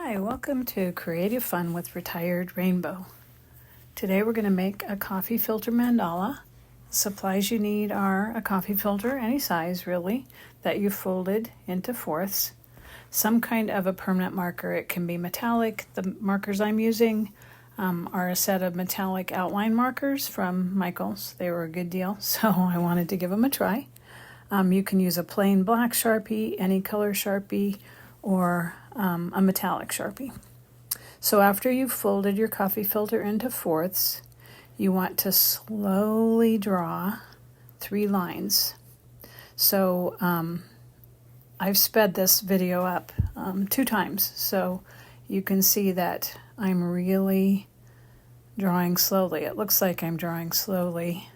Hi, welcome to Creative Fun with Retired Rainbow. Today we're going to make a coffee filter mandala. Supplies you need are a coffee filter, any size really, that you folded into fourths. Some kind of a permanent marker. It can be metallic. The markers I'm using are a set of metallic outline markers from Michael's. They were a good deal, so I wanted to give them a try. You can use a plain black Sharpie, any color Sharpie, or a metallic Sharpie. So after you've folded your coffee filter into fourths, you want to slowly draw 3 lines. So I've sped this video up 2 times, so you can see that I'm really drawing slowly. It looks like I'm drawing slowly,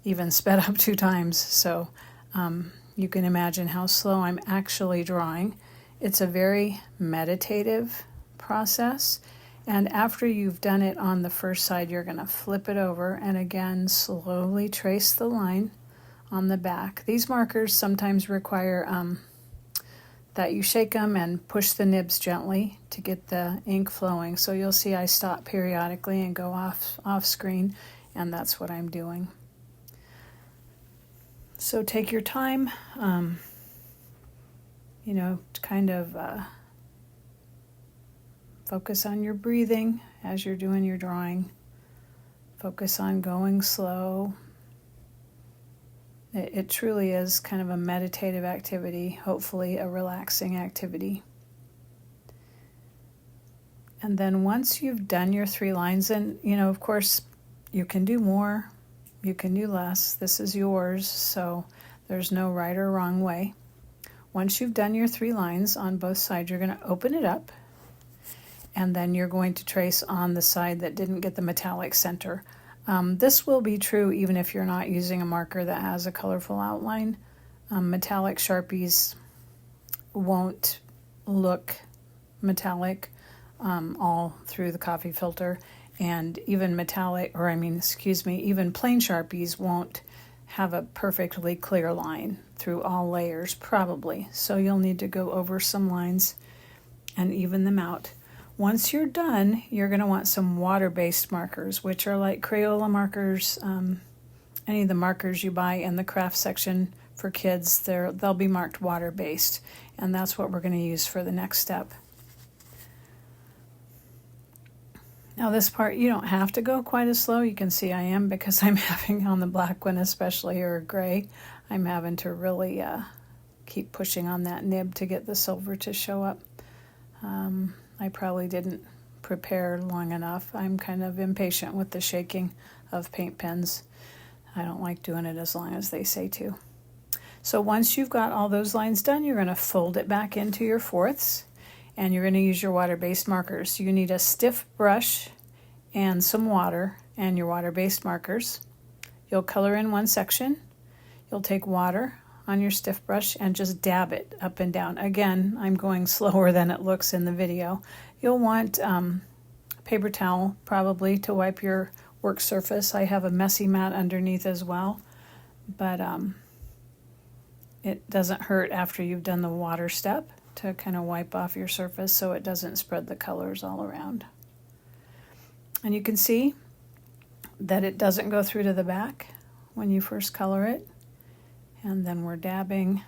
even sped up 2 times, so you can imagine how slow I'm actually drawing. It's a very meditative process, and after you've done it on the first side, you're going to flip it over and again slowly trace the line on the back. These markers sometimes require that you shake them and push the nibs gently to get the ink flowing. So you'll see I stop periodically and go off screen, and that's what I'm doing. So take your time, kind of focus on your breathing as you're doing your drawing. Focus on going slow. It truly is kind of a meditative activity, hopefully a relaxing activity. And then once you've done your 3 lines, and of course, you can do more, you can do less. This is yours, so there's no right or wrong way. Once you've done your 3 lines on both sides, you're going to open it up, and then you're going to trace on the side that didn't get the metallic center. This will be true even if you're not using a marker that has a colorful outline. Metallic Sharpies won't look metallic all through the coffee filter, and even even plain Sharpies won't have a perfectly clear line through all layers, probably. So you'll need to go over some lines and even them out. Once you're done, you're going to want some water-based markers, which are like Crayola markers. Any of the markers you buy in the craft section for kids, they'll be marked water-based, and that's what we're going to use for the next step. Now this part, you don't have to go quite as slow. You can see I am, because I'm having, on the black one especially, or gray, I'm having to really keep pushing on that nib to get the silver to show up. I probably didn't prepare long enough. I'm kind of impatient with the shaking of paint pens. I don't like doing it as long as they say to. So once you've got all those lines done, you're going to fold it back into your fourths, and you're going to use your water-based markers. You need a stiff brush and some water and your water-based markers. You'll color in one section. You'll take water on your stiff brush and just dab it up and down. Again, I'm going slower than it looks in the video. You'll want paper towel probably to wipe your work surface. I have a messy mat underneath as well, but it doesn't hurt after you've done the water step to kind of wipe off your surface so it doesn't spread the colors all around. And you can see that it doesn't go through to the back when you first color it. And then we're dabbing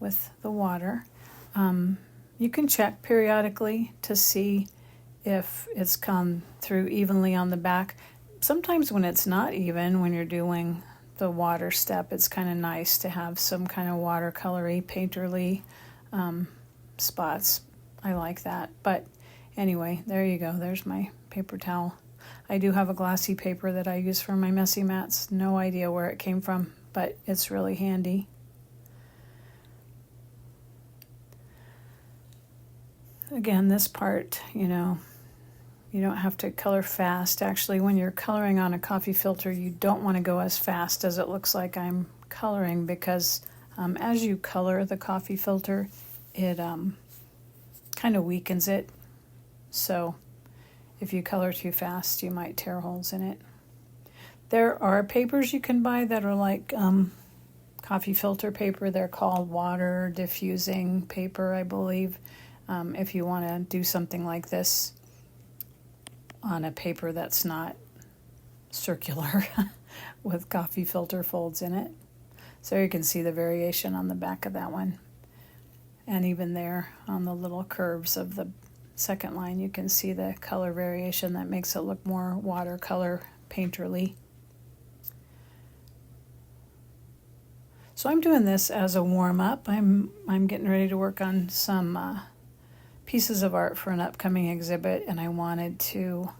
with the water. You can check periodically to see if it's come through evenly on the back. Sometimes when it's not even, when you're doing the water step, it's kind of nice to have some kind of watercolory, painterly spots. I like that. But anyway, there you go. There's my paper towel. I do have a glossy paper that I use for my messy mats. No idea where it came from, but it's really handy. Again, this part, you don't have to color fast. Actually, when you're coloring on a coffee filter, you don't want to go as fast as it looks like I'm coloring, because as you color the coffee filter, it kind of weakens it. So if you color too fast, you might tear holes in it. There are papers you can buy that are like coffee filter paper. They're called water diffusing paper, I believe. if you want to do something like this on a paper that's not circular with coffee filter folds in it. So you can see the variation on the back of that one. And even there on the little curves of the second line, you can see the color variation that makes it look more watercolor painterly. So I'm doing this as a warm-up. I'm getting ready to work on some pieces of art for an upcoming exhibit, and I wanted to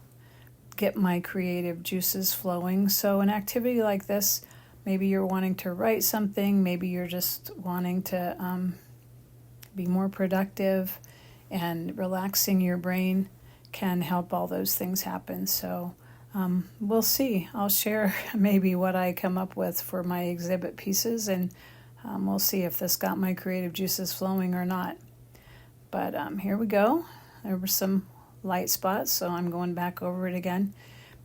get my creative juices flowing. So an activity like this, maybe you're wanting to write something, maybe you're just wanting to be more productive, and relaxing your brain can help all those things happen. So we'll see. I'll share maybe what I come up with for my exhibit pieces, and we'll see if this got my creative juices flowing or not. But here we go. There were some light spots, so I'm going back over it again.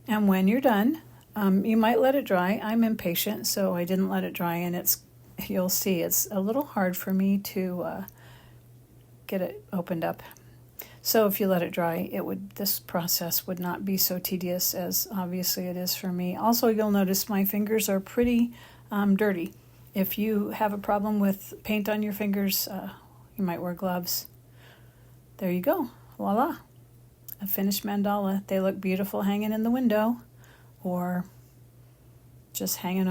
And when you're done, you might let it dry. I'm impatient, so I didn't let it dry, and you'll see it's a little hard for me to get it opened up. So if you let it dry, this process would not be so tedious as obviously it is for me. Also, you'll notice my fingers are pretty dirty. If you have a problem with paint on your fingers, you might wear gloves. There you go. Voila. A finished mandala. They look beautiful hanging in the window or just hanging